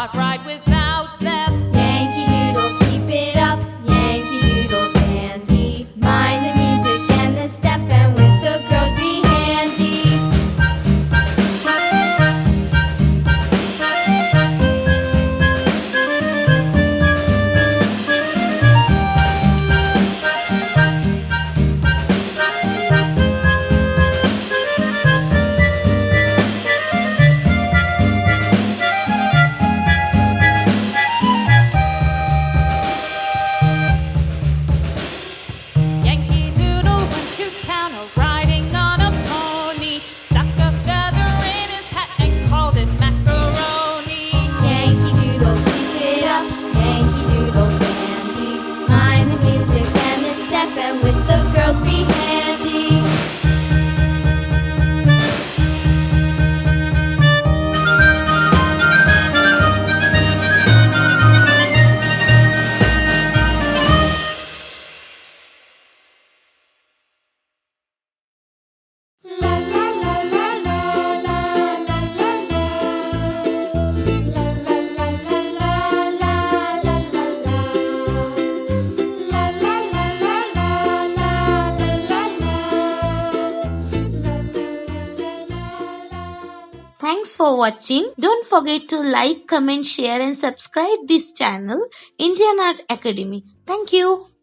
cannot ride without them. Yankee Doodle, keep it up, Yankee Doodle dandy. Mind the music and the step, and with the girls be handy. Yankee Doodle went to town riding on a pony, stuck a feather in his hat and called it macaroni. Yankee Doodle, keep it up, Yankee Doodle dandy. Mind the music and the step, and with the girls be handy. La la la la la la la la la. La la la la la la la la la. La la la la la la la la. Thanks for watching. Don't forget to like, comment, share and subscribe this channel, Indian Art Academy. Thank you.